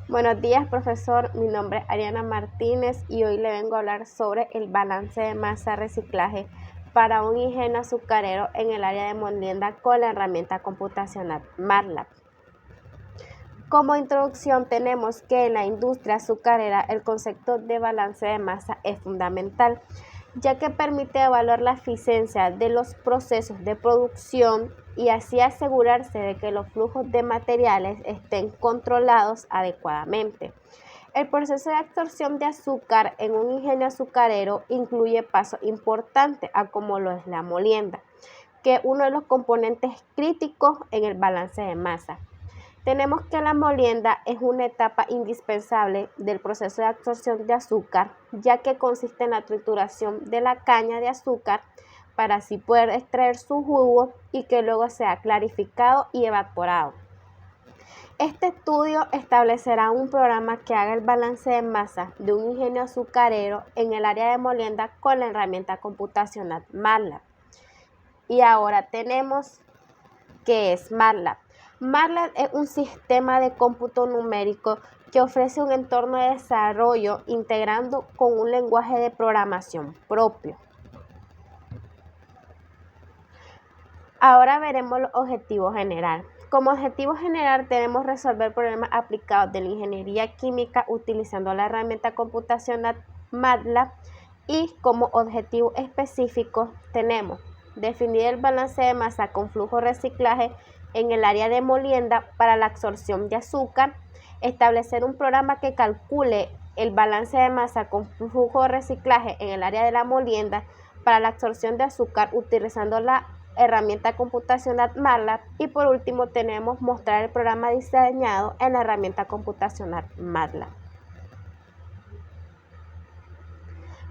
Buenos días, profesor. Mi nombre es Ariana Martínez y hoy le vengo a hablar sobre el balance de masa reciclaje para un ingenio azucarero en el área de molienda con la herramienta computacional MATLAB. Como introducción tenemos que en la industria azucarera el concepto de balance de masa es fundamental, ya que permite evaluar la eficiencia de los procesos de producción y así asegurarse de que los flujos de materiales estén controlados adecuadamente. El proceso de absorción de azúcar en un ingenio azucarero incluye pasos importantes como lo es la molienda, que es uno de los componentes críticos en el balance de masa. Tenemos que la molienda es una etapa indispensable del proceso de absorción de azúcar, ya que consiste en la trituración de la caña de azúcar para así poder extraer su jugo y que luego sea clarificado y evaporado. Este estudio establecerá un programa que haga el balance de masa de un ingenio azucarero en el área de molienda con la herramienta computacional MATLAB. Y ahora tenemos ¿qué es MATLAB? MATLAB es un sistema de cómputo numérico que ofrece un entorno de desarrollo integrando con un lenguaje de programación propio. Ahora veremos los objetivos generales. Como objetivo general tenemos resolver problemas aplicados de la ingeniería química utilizando la herramienta computacional MATLAB y como objetivo específico tenemos definir el balance de masa con flujo reciclaje en el área de molienda para la absorción de azúcar, establecer un programa que calcule el balance de masa con flujo de reciclaje en el área de la molienda para la absorción de azúcar utilizando la herramienta computacional MATLAB y por último tenemos mostrar el programa diseñado en la herramienta computacional MATLAB.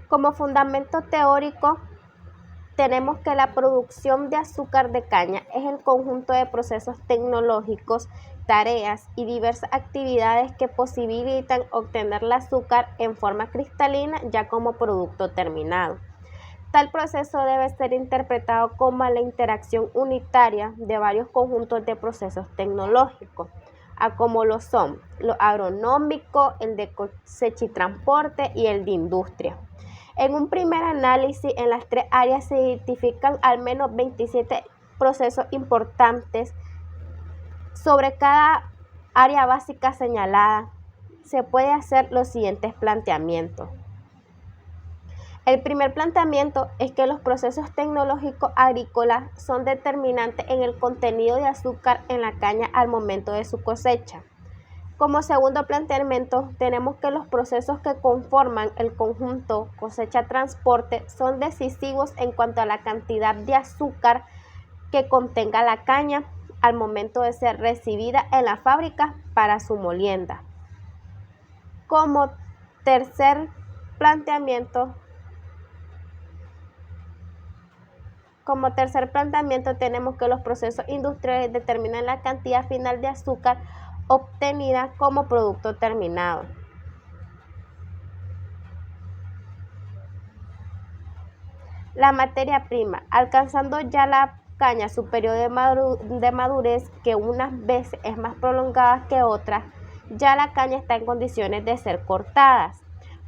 Como fundamento teórico tenemos que la producción de azúcar de caña es el conjunto de procesos tecnológicos, tareas y diversas actividades que posibilitan obtener el azúcar en forma cristalina ya como producto terminado. Tal proceso debe ser interpretado como la interacción unitaria de varios conjuntos de procesos tecnológicos, como lo son lo agronómico, el de cosecha y transporte y el de industria. En un primer análisis, en las tres áreas se identifican al menos 27 procesos importantes. Sobre cada área básica señalada, se puede hacer los siguientes planteamientos. El primer planteamiento es que los procesos tecnológicos agrícolas son determinantes en el contenido de azúcar en la caña al momento de su cosecha. Como segundo planteamiento, tenemos que los procesos que conforman el conjunto cosecha-transporte son decisivos en cuanto a la cantidad de azúcar que contenga la caña al momento de ser recibida en la fábrica para su molienda. Como tercer planteamiento tenemos que los procesos industriales determinan la cantidad final de azúcar obtenida como producto terminado. La materia prima, alcanzando ya la caña su periodo de madurez, que unas veces es más prolongada que otras, ya la caña está en condiciones de ser cortadas,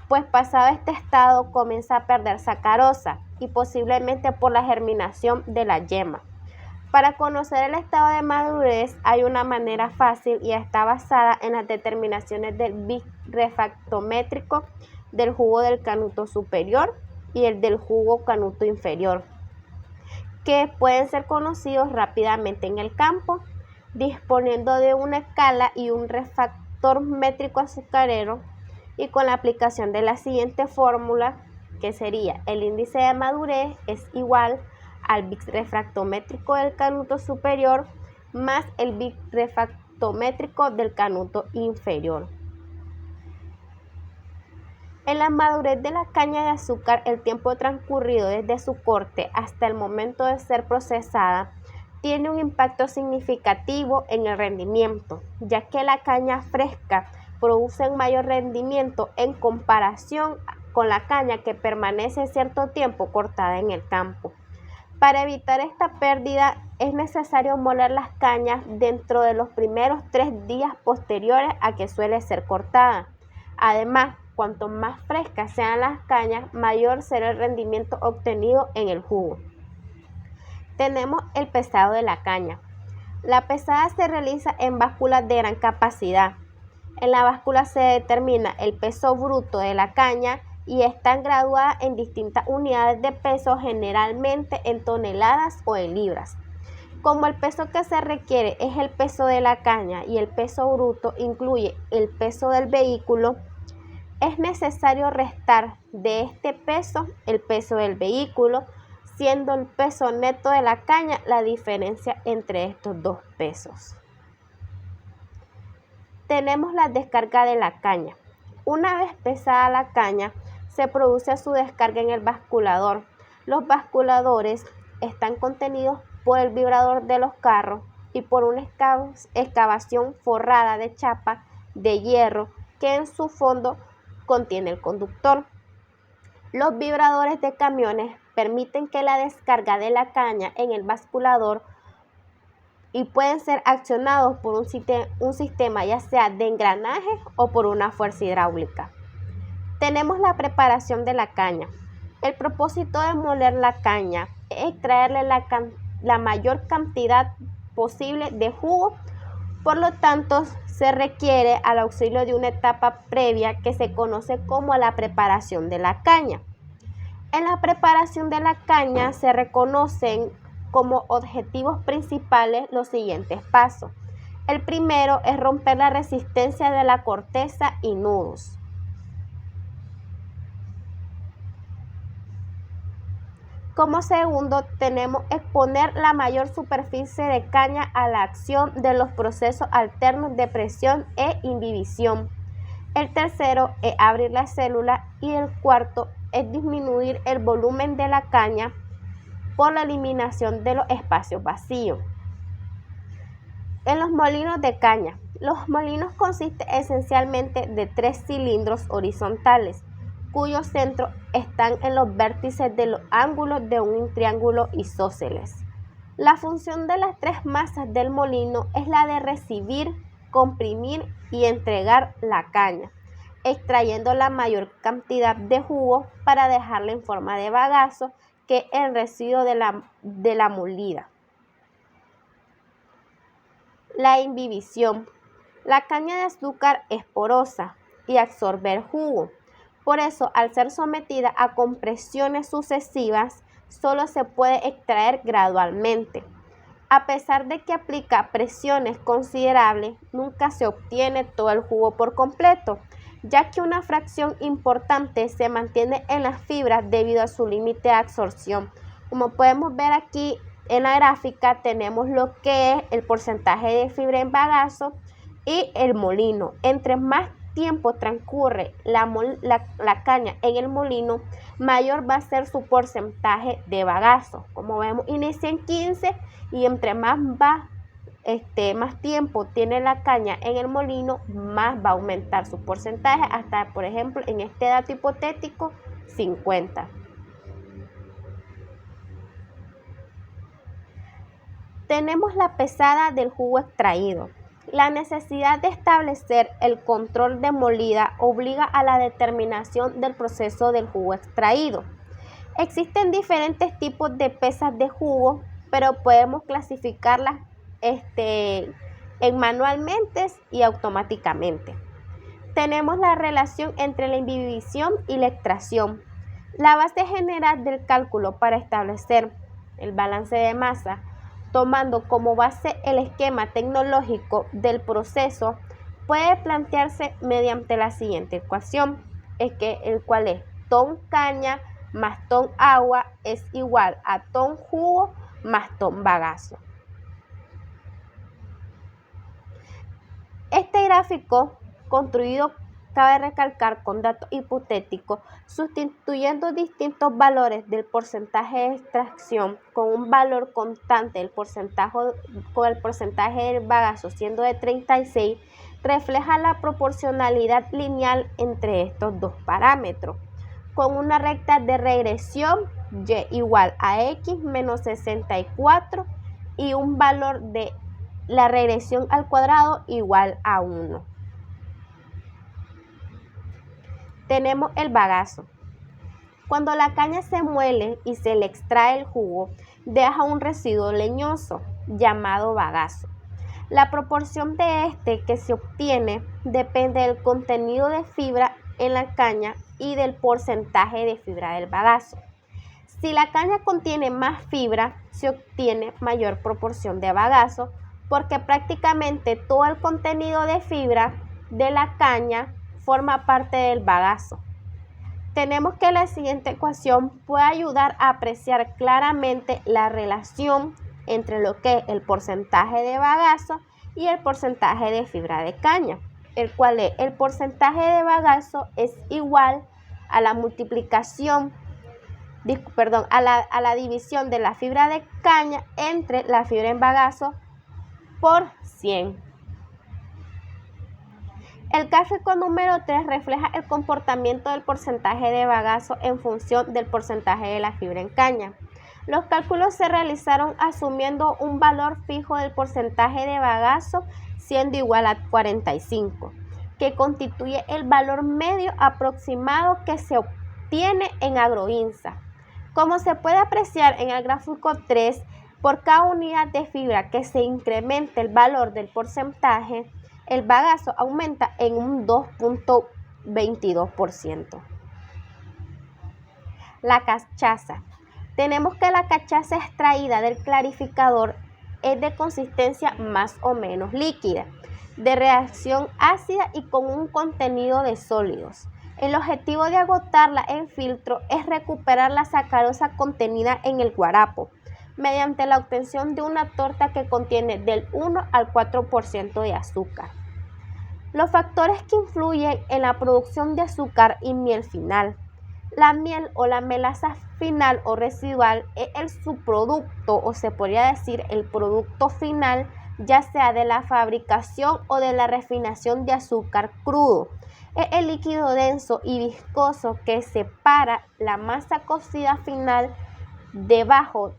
pues pasado este estado comienza a perder sacarosa y posiblemente por la germinación de la yema. Para conocer el estado de madurez hay una manera fácil y está basada en las determinaciones del birrefractométrico del jugo del canuto superior y el del jugo canuto inferior, que pueden ser conocidos rápidamente en el campo, disponiendo de una escala y un refractor métrico azucarero y con la aplicación de la siguiente fórmula, que sería el índice de madurez es igual al birrefractométrico del canuto superior más el birrefractométrico del canuto inferior. En la madurez de la caña de azúcar, el tiempo transcurrido desde su corte hasta el momento de ser procesada tiene un impacto significativo en el rendimiento, ya que la caña fresca produce un mayor rendimiento en comparación con la caña que permanece cierto tiempo cortada en el campo. Para evitar esta pérdida es necesario moler las cañas dentro de los primeros 3 días posteriores a que suele ser cortada. Además, cuanto más frescas sean las cañas, mayor será el rendimiento obtenido en el jugo. Tenemos el pesado de la caña. La pesada se realiza en básculas de gran capacidad. En la báscula se determina el peso bruto de la caña y están graduadas en distintas unidades de peso, generalmente en toneladas o en libras. Como el peso que se requiere es el peso de la caña y el peso bruto incluye el peso del vehículo, es necesario restar de este peso el peso del vehículo, siendo el peso neto de la caña la diferencia entre estos dos pesos. Tenemos la descarga de la caña. Una vez pesada la caña, se produce su descarga en el basculador. Los basculadores están contenidos por el vibrador de los carros y por una excavación forrada de chapa de hierro que en su fondo contiene el conductor. Los vibradores de camiones permiten que la descarga de la caña en el basculador y pueden ser accionados por un sistema ya sea de engranaje o por una fuerza hidráulica. Tenemos la preparación de la caña. El propósito de moler la caña es extraerle la mayor cantidad posible de jugo, por lo tanto se requiere al auxilio de una etapa previa que se conoce como la preparación de la caña. En la preparación de la caña se reconocen como objetivos principales los siguientes pasos. El primero es romper la resistencia de la corteza y nudos. Como segundo, tenemos exponer la mayor superficie de caña a la acción de los procesos alternos de presión e imbibición. El tercero es abrir las células y el cuarto es disminuir el volumen de la caña por la eliminación de los espacios vacíos. En los molinos de caña. Los molinos consisten esencialmente de 3 cilindros horizontales, cuyos centros están en los vértices de los ángulos de un triángulo isósceles. La función de las 3 masas del molino es la de recibir, comprimir y entregar la caña, extrayendo la mayor cantidad de jugo para dejarla en forma de bagazo, que es el residuo de la molida. La imbibición. La caña de azúcar es porosa y absorbe jugo. Por eso, al ser sometida a compresiones sucesivas, solo se puede extraer gradualmente. A pesar de que aplica presiones considerables, nunca se obtiene todo el jugo por completo, ya que una fracción importante se mantiene en las fibras debido a su límite de absorción. Como podemos ver aquí en la gráfica, tenemos lo que es el porcentaje de fibra en bagazo y el molino. Entre más tiempo transcurre la caña en el molino, mayor va a ser su porcentaje de bagazo. Como vemos, inicia en 15 y entre más tiempo tiene la caña en el molino, más va a aumentar su porcentaje hasta, por ejemplo, en este dato hipotético, 50. Tenemos la pesada del jugo extraído. La necesidad de establecer el control de molida obliga a la determinación del proceso del jugo extraído. Existen diferentes tipos de pesas de jugo, pero podemos clasificarlas manualmente y automáticamente. Tenemos la relación entre la imbibición y la extracción. La base general del cálculo para establecer el balance de masa, tomando como base el esquema tecnológico del proceso, puede plantearse mediante la siguiente ecuación, el cual es ton caña más ton agua es igual a ton jugo más ton bagazo. Este gráfico, construido, cabe recalcar, con datos hipotéticos, sustituyendo distintos valores del porcentaje de extracción con un valor constante con el porcentaje del bagazo siendo de 36, refleja la proporcionalidad lineal entre estos dos parámetros, con una recta de regresión y igual a x menos 64 y un valor de la regresión al cuadrado igual a 1. Tenemos el bagazo. Cuando la caña se muele y se le extrae el jugo, deja un residuo leñoso llamado bagazo. La proporción de este que se obtiene depende del contenido de fibra en la caña y del porcentaje de fibra del bagazo. Si la caña contiene más fibra, se obtiene mayor proporción de bagazo porque prácticamente todo el contenido de fibra de la caña forma parte del bagazo. Tenemos que la siguiente ecuación puede ayudar a apreciar claramente la relación entre lo que es el porcentaje de bagazo y el porcentaje de fibra de caña, el cual es el porcentaje de bagazo es igual a la multiplicación, a la división de la fibra de caña entre la fibra en bagazo por 100. El gráfico número 3 refleja el comportamiento del porcentaje de bagazo en función del porcentaje de la fibra en caña. Los cálculos se realizaron asumiendo un valor fijo del porcentaje de bagazo siendo igual a 45, que constituye el valor medio aproximado que se obtiene en AgroINSA. Como se puede apreciar en el gráfico 3, por cada unidad de fibra que se incremente el valor del porcentaje, el bagazo aumenta en un 2.22%. La cachaza. Tenemos que la cachaza extraída del clarificador es de consistencia más o menos líquida, de reacción ácida y con un contenido de sólidos. El objetivo de agotarla en filtro es recuperar la sacarosa contenida en el guarapo, mediante la obtención de una torta que contiene del 1 al 4% de azúcar. Los factores que influyen en la producción de azúcar y miel final. La miel o la melaza final o residual es el subproducto, o se podría decir el producto final, ya sea de la fabricación o de la refinación de azúcar crudo. Es el líquido denso y viscoso que separa la masa cocida final de bajo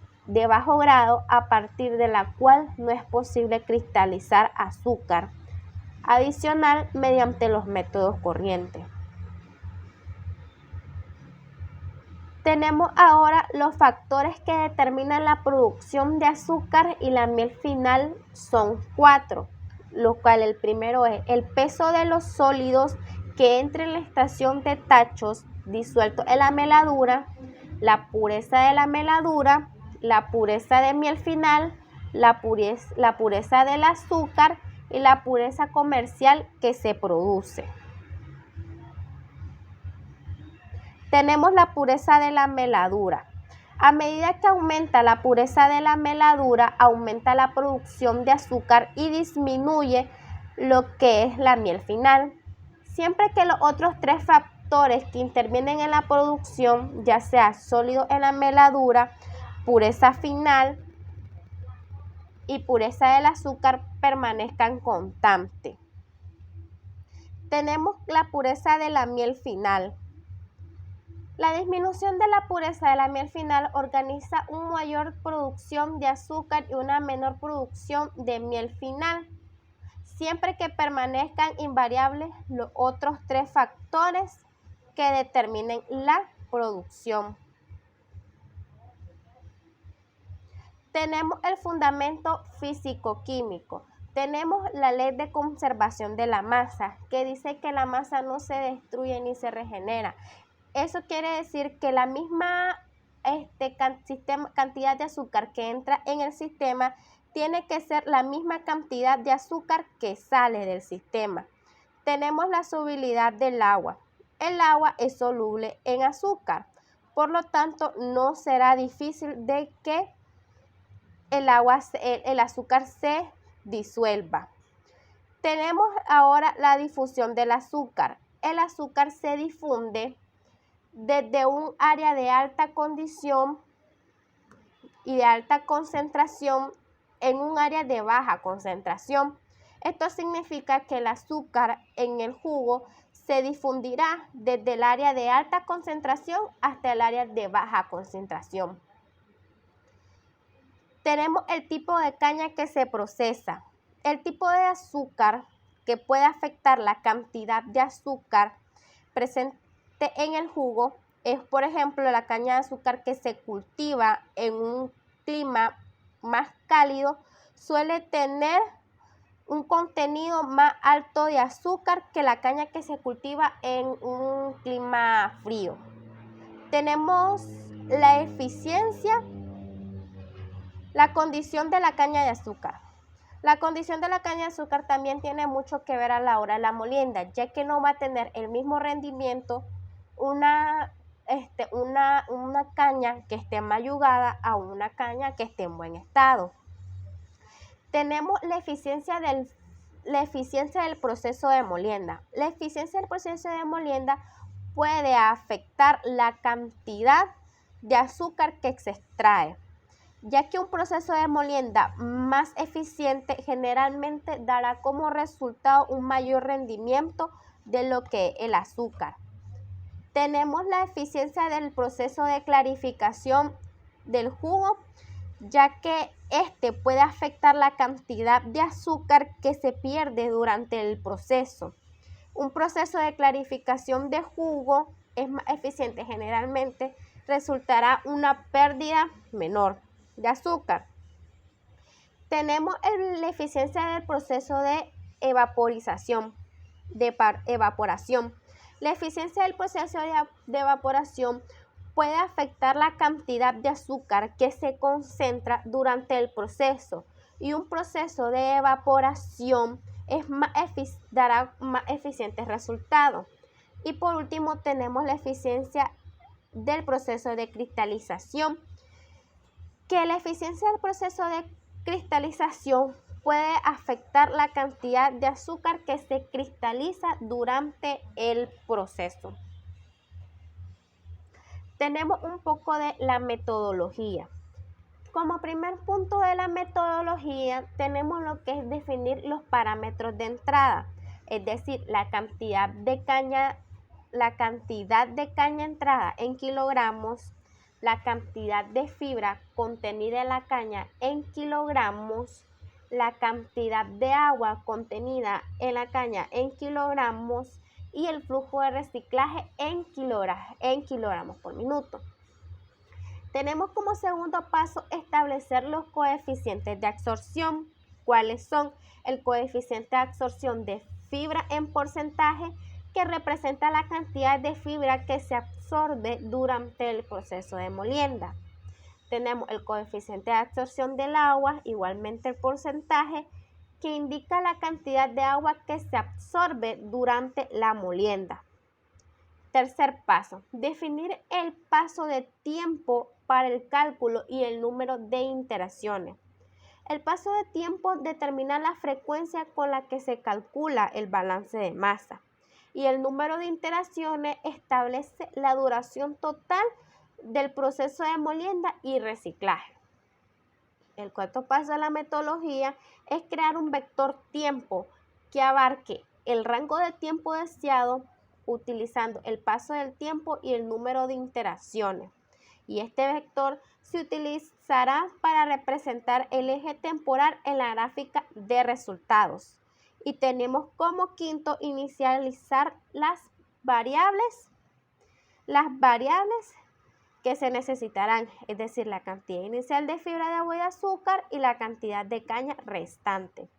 grado, a partir de la cual no es posible cristalizar azúcar adicional mediante los métodos corrientes. Tenemos ahora los factores que determinan la producción de azúcar y la miel final son 4, lo cual el primero es el peso de los sólidos que entra en la estación de tachos disueltos en la meladura, la pureza de la meladura, la pureza de miel final, la pureza del azúcar y la pureza comercial que se produce. Tenemos la pureza de la meladura. A medida que aumenta la pureza de la meladura, aumenta la producción de azúcar y disminuye lo que es la miel final. Siempre que los otros 3 factores que intervienen en la producción, ya sea sólido en la meladura, pureza final y pureza del azúcar, permanezcan constantes. Tenemos la pureza de la miel final. La disminución de la pureza de la miel final organiza una mayor producción de azúcar y una menor producción de miel final, siempre que permanezcan invariables los otros 3 factores que determinen la producción. Tenemos el fundamento físico-químico. Tenemos la ley de conservación de la masa, que dice que la masa no se destruye ni se regenera. Eso quiere decir que la misma cantidad de azúcar que entra en el sistema tiene que ser la misma cantidad de azúcar que sale del sistema. Tenemos la solubilidad del agua. El agua es soluble en azúcar, por lo tanto no será difícil de que el azúcar se disuelva. Tenemos ahora la difusión del azúcar. El azúcar se difunde desde un área de alta condición y de alta concentración en un área de baja concentración. Esto significa que el azúcar en el jugo se difundirá desde el área de alta concentración hasta el área de baja concentración. Tenemos el tipo de caña que se procesa. El tipo de azúcar que puede afectar la cantidad de azúcar presente en el jugo es, por ejemplo, la caña de azúcar que se cultiva en un clima más cálido, suele tener un contenido más alto de azúcar que la caña que se cultiva en un clima frío. Tenemos la eficiencia, la condición de la caña de azúcar. La condición de la caña de azúcar también tiene mucho que ver a la hora de la molienda, ya que no va a tener el mismo rendimiento una caña que esté mayugada a una caña que esté en buen estado. Tenemos la eficiencia del proceso de molienda. La eficiencia del proceso de molienda puede afectar la cantidad de azúcar que se extrae, ya que un proceso de molienda más eficiente generalmente dará como resultado un mayor rendimiento de lo que el azúcar. Tenemos la eficiencia del proceso de clarificación del jugo, ya que este puede afectar la cantidad de azúcar que se pierde durante el proceso. Un proceso de clarificación de jugo es más eficiente, generalmente resultará una pérdida menor de azúcar. Tenemos la eficiencia del proceso de evaporación. La eficiencia del proceso de evaporación puede afectar la cantidad de azúcar que se concentra durante el proceso, y un proceso de evaporación dará más eficientes resultados. Y por último tenemos la eficiencia del proceso de cristalización, que la eficiencia del proceso de cristalización puede afectar la cantidad de azúcar que se cristaliza durante el proceso. Tenemos un poco de la metodología. Como primer punto de la metodología tenemos lo que es definir los parámetros de entrada, es decir, la cantidad de caña entrada en kilogramos, la cantidad de fibra contenida en la caña en kilogramos, la cantidad de agua contenida en la caña en kilogramos y el flujo de reciclaje en kilogramos por minuto. Tenemos como segundo paso establecer los coeficientes de absorción. ¿Cuáles son? El coeficiente de absorción de fibra en porcentaje, que representa la cantidad de fibra que se absorbe durante el proceso de molienda. Tenemos el coeficiente de absorción del agua, igualmente el porcentaje, que indica la cantidad de agua que se absorbe durante la molienda. Tercer paso, definir el paso de tiempo para el cálculo y el número de iteraciones. El paso de tiempo determina la frecuencia con la que se calcula el balance de masa, y el número de iteraciones establece la duración total del proceso de molienda y reciclaje. El cuarto paso de la metodología es crear un vector tiempo que abarque el rango de tiempo deseado utilizando el paso del tiempo y el número de iteraciones. Y este vector se utilizará para representar el eje temporal en la gráfica de resultados. Y tenemos como quinto inicializar las variables que se necesitarán, es decir, la cantidad inicial de fibra de agua y azúcar y la cantidad de caña restante.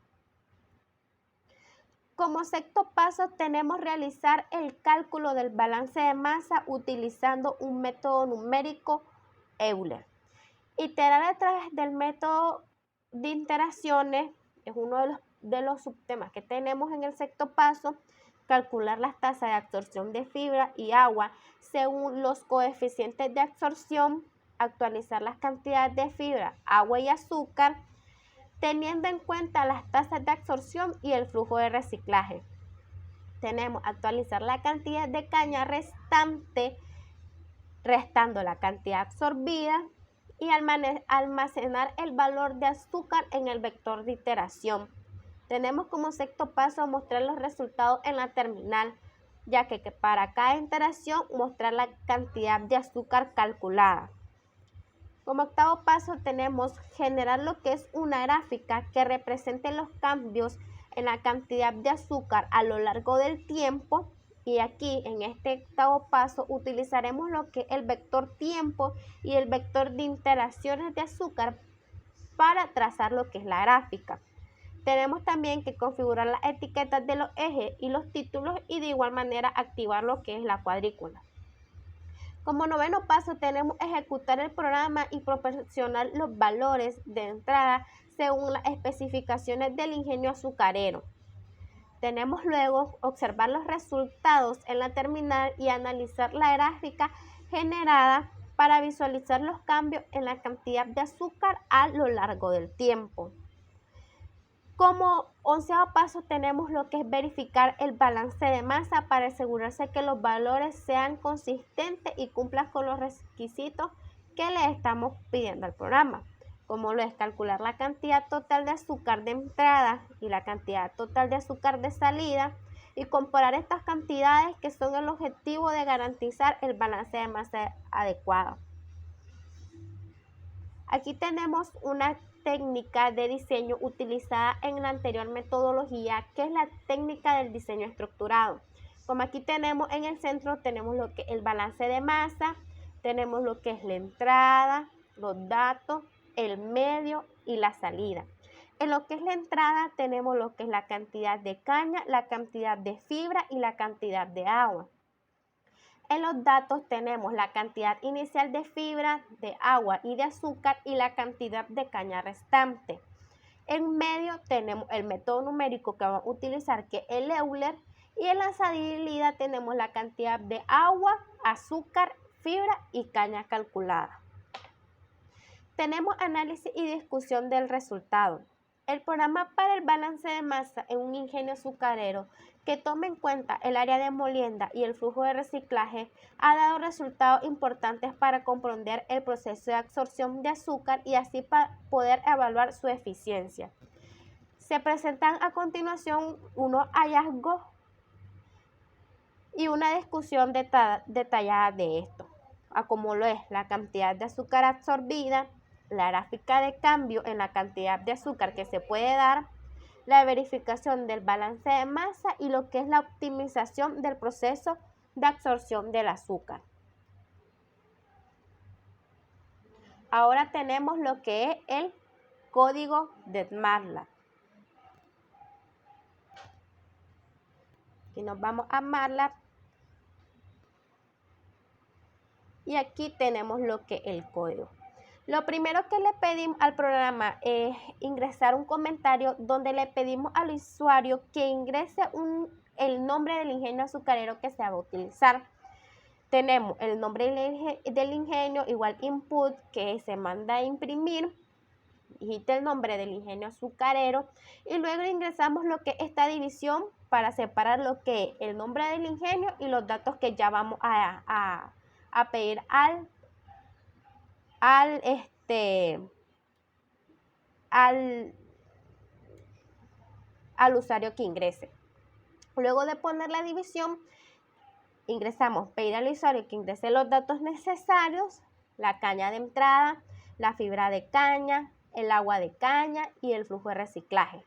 Como sexto paso tenemos realizar el cálculo del balance de masa utilizando un método numérico Euler. Iterar a través del método de iteraciones es uno de los subtemas que tenemos en el sexto paso. Calcular las tasas de absorción de fibra y agua según los coeficientes de absorción, actualizar las cantidades de fibra, agua y azúcar, teniendo en cuenta las tasas de absorción y el flujo de reciclaje. Tenemos actualizar la cantidad de caña restante, restando la cantidad absorbida, y almacenar el valor de azúcar en el vector de iteración. Tenemos como sexto paso mostrar los resultados en la terminal, ya que para cada iteración mostrar la cantidad de azúcar calculada. Como octavo paso tenemos generar lo que es una gráfica que represente los cambios en la cantidad de azúcar a lo largo del tiempo. Y aquí en este octavo paso utilizaremos lo que es el vector tiempo y el vector de interacciones de azúcar para trazar lo que es la gráfica. Tenemos también que configurar las etiquetas de los ejes y los títulos y de igual manera activar lo que es la cuadrícula. Como noveno paso tenemos ejecutar el programa y proporcionar los valores de entrada según las especificaciones del ingenio azucarero. Tenemos luego observar los resultados en la terminal y analizar la gráfica generada para visualizar los cambios en la cantidad de azúcar a lo largo del tiempo. Como onceavo paso tenemos lo que es verificar el balance de masa para asegurarse que los valores sean consistentes y cumplan con los requisitos que le estamos pidiendo al programa, como lo es calcular la cantidad total de azúcar de entrada y la cantidad total de azúcar de salida y comparar estas cantidades que son el objetivo de garantizar el balance de masa adecuado. Aquí tenemos una técnica de diseño utilizada en la anterior metodología, que es la técnica del diseño estructurado. Como aquí tenemos en el centro, tenemos lo que es el balance de masa, tenemos lo que es la entrada, los datos, el medio y la salida. En lo que es la entrada tenemos lo que es la cantidad de caña, la cantidad de fibra y la cantidad de agua. En los datos tenemos la cantidad inicial de fibra, de agua y de azúcar y la cantidad de caña restante. En medio tenemos el método numérico que vamos a utilizar, que es el Euler, y en la salida tenemos la cantidad de agua, azúcar, fibra y caña calculada. Tenemos análisis y discusión del resultado. El programa para el balance de masa en un ingenio azucarero que tome en cuenta el área de molienda y el flujo de reciclaje ha dado resultados importantes para comprender el proceso de absorción de azúcar y así para poder evaluar su eficiencia. Se presentan a continuación unos hallazgos y una discusión detallada de esto, como lo es la cantidad de azúcar absorbida, la gráfica de cambio en la cantidad de azúcar que se puede dar, la verificación del balance de masa y lo que es la optimización del proceso de absorción del azúcar. Ahora tenemos lo que es el código de MATLAB. Aquí nos vamos a MATLAB y aquí tenemos lo que es el código. Lo primero que le pedimos al programa es ingresar un comentario donde le pedimos al usuario que ingrese el nombre del ingenio azucarero que se va a utilizar. Tenemos el nombre del ingenio, igual input, que se manda a imprimir, digita el nombre del ingenio azucarero y luego ingresamos lo que es esta división para separar lo que es el nombre del ingenio y los datos que ya vamos a pedir al usuario que ingrese. Luego de poner la división, ingresamos pedir al usuario que ingrese los datos necesarios, la caña de entrada, la fibra de caña, el agua de caña y el flujo de reciclaje.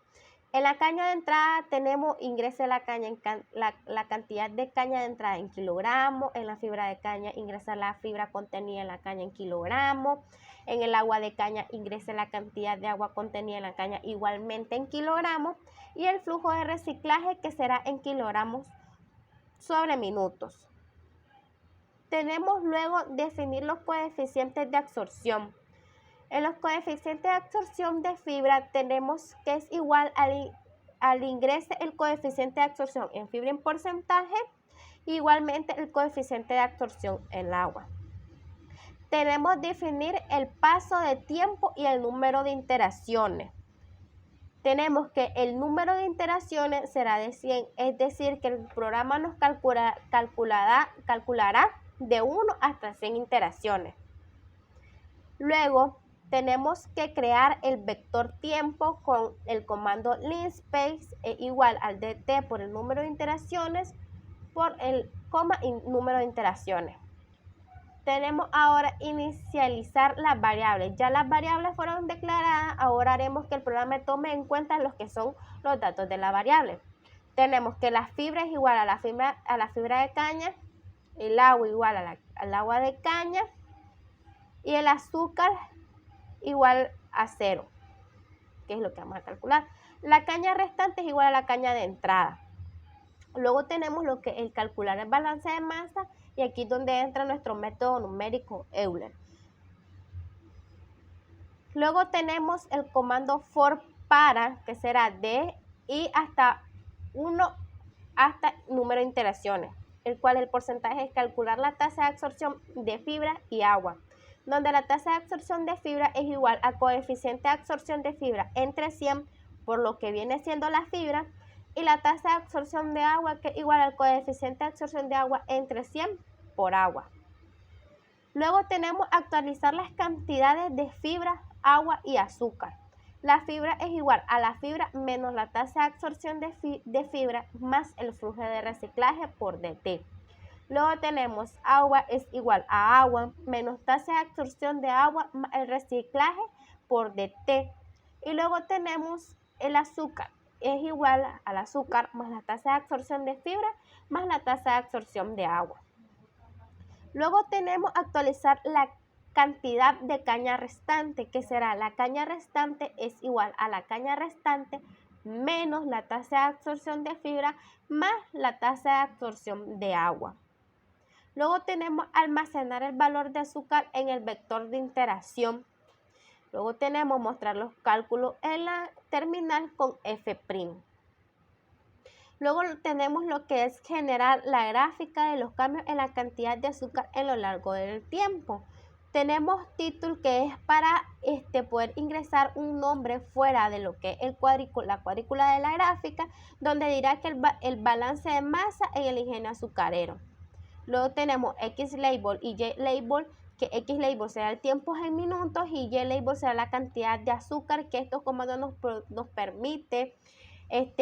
En la caña de entrada tenemos ingrese la cantidad de caña de entrada en kilogramos, en la fibra de caña ingresa la fibra contenida en la caña en kilogramos, en el agua de caña ingrese la cantidad de agua contenida en la caña igualmente en kilogramos y el flujo de reciclaje que será en kilogramos sobre minutos. Tenemos luego definir los coeficientes de absorción. En los coeficientes de absorción de fibra tenemos que es igual al ingrese el coeficiente de absorción en fibra en porcentaje, igualmente el coeficiente de absorción en agua. Tenemos que definir el paso de tiempo y el número de interacciones. Tenemos que el número de interacciones será de 100, es decir, que el programa nos calculará de 1 hasta 100 interacciones. Luego, tenemos que crear el vector tiempo con el comando linspace igual al dt por el número de interacciones por el coma y número de interacciones. Tenemos ahora inicializar las variables. Ya las variables fueron declaradas, ahora haremos que el programa tome en cuenta los que son los datos de la variable. Tenemos que la fibra es igual a la fibra de caña, el agua igual al agua de caña y el azúcar igual a 0, que es lo que vamos a calcular. La caña restante es igual a la caña de entrada. Luego tenemos lo que es el calcular el balance de masa y aquí es donde entra nuestro método numérico Euler. Luego tenemos el comando for para, que será de y hasta 1 hasta número de iteraciones, el cual el porcentaje es calcular la tasa de absorción de fibra y agua, donde la tasa de absorción de fibra es igual al coeficiente de absorción de fibra entre 100 por lo que viene siendo la fibra y la tasa de absorción de agua que es igual al coeficiente de absorción de agua entre 100 por agua. Luego tenemos actualizar las cantidades de fibra, agua y azúcar. La fibra es igual a la fibra menos la tasa de absorción de fibra más el flujo de reciclaje por dt. Luego tenemos agua es igual a agua menos tasa de absorción de agua más el reciclaje por dt. Y luego tenemos el azúcar es igual al azúcar más la tasa de absorción de fibra más la tasa de absorción de agua. Luego tenemos actualizar la cantidad de caña restante, que será la caña restante es igual a la caña restante menos la tasa de absorción de fibra más la tasa de absorción de agua. Luego tenemos almacenar el valor de azúcar en el vector de interacción. Luego tenemos mostrar los cálculos en la terminal con F'. Luego tenemos lo que es generar la gráfica de los cambios en la cantidad de azúcar en lo largo del tiempo. Tenemos título que es para poder ingresar un nombre fuera de lo que es la cuadrícula de la gráfica, donde dirá que el balance de masa en el ingenio azucarero. Luego tenemos X label y Y label, que X label será el tiempo en minutos y Y label será la cantidad de azúcar, que estos comandos nos permite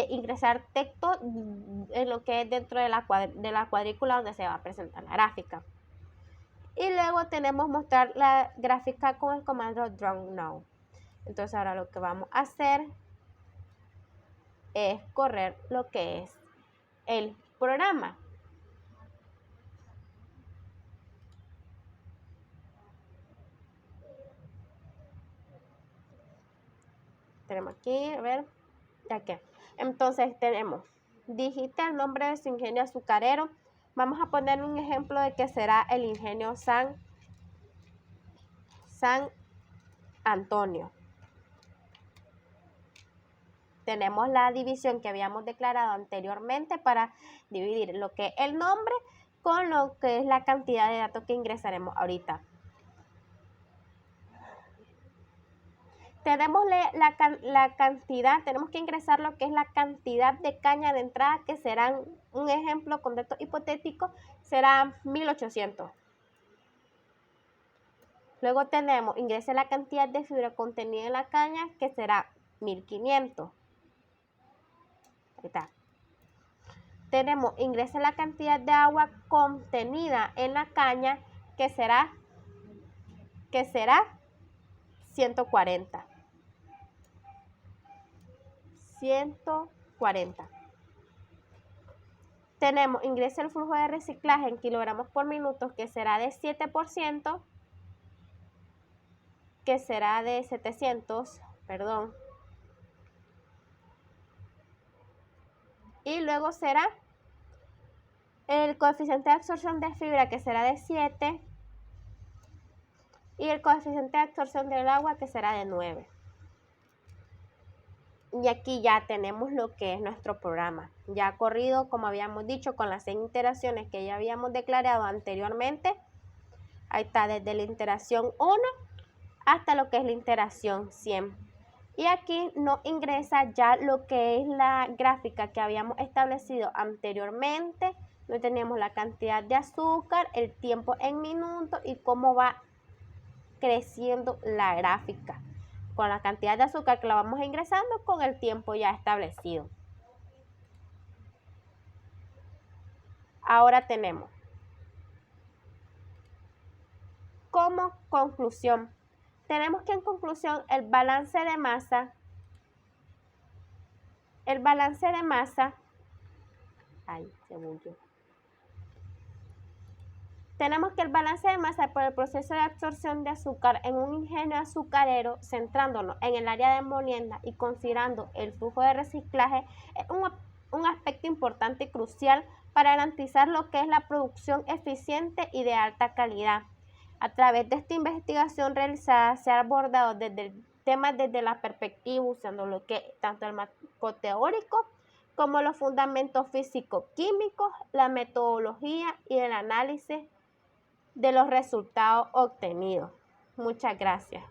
ingresar texto en lo que es dentro de la cuadrícula donde se va a presentar la gráfica. Y luego tenemos mostrar la gráfica con el comando draw now. Entonces ahora lo que vamos a hacer es correr lo que es el programa. Tenemos aquí, a ver, ya que. Entonces tenemos, digita el nombre de su ingenio azucarero. Vamos a poner un ejemplo de que será el ingenio San Antonio. Tenemos la división que habíamos declarado anteriormente para dividir lo que es el nombre con lo que es la cantidad de datos que ingresaremos ahorita. Tenemos la cantidad, tenemos que ingresar lo que es la cantidad de caña de entrada, que serán, un ejemplo con datos hipotéticos, será 1800. Luego tenemos, ingrese la cantidad de fibra contenida en la caña, que será 1500. Ahí está. Tenemos, ingrese la cantidad de agua contenida en la caña, que será 140. 140. Tenemos, ingresa el flujo de reciclaje en kilogramos por minuto, que será de 7%, que será de 700, perdón. Y luego será el coeficiente de absorción de fibra, que será de 7, y el coeficiente de absorción del agua, que será de 9. Y aquí ya tenemos lo que es nuestro programa. Ya corrido, como habíamos dicho, con las 6 iteraciones que ya habíamos declarado anteriormente. Ahí está, desde la iteración 1 hasta lo que es la iteración 100. Y aquí nos ingresa ya lo que es la gráfica que habíamos establecido anteriormente. Donde tenemos la cantidad de azúcar, el tiempo en minutos y cómo va creciendo la gráfica, con la cantidad de azúcar que la vamos ingresando con el tiempo ya establecido. Ahora tenemos Como conclusión, tenemos que en conclusión el balance de masa, tenemos que el balance de masa por el proceso de absorción de azúcar en un ingenio azucarero, centrándonos en el área de molienda y considerando el flujo de reciclaje, es un aspecto importante y crucial para garantizar lo que es la producción eficiente y de alta calidad. A través de esta investigación realizada se ha abordado desde el tema desde la perspectiva usando lo que tanto el marco teórico como los fundamentos físico-químicos, la metodología y el análisis de los resultados obtenidos. Muchas gracias.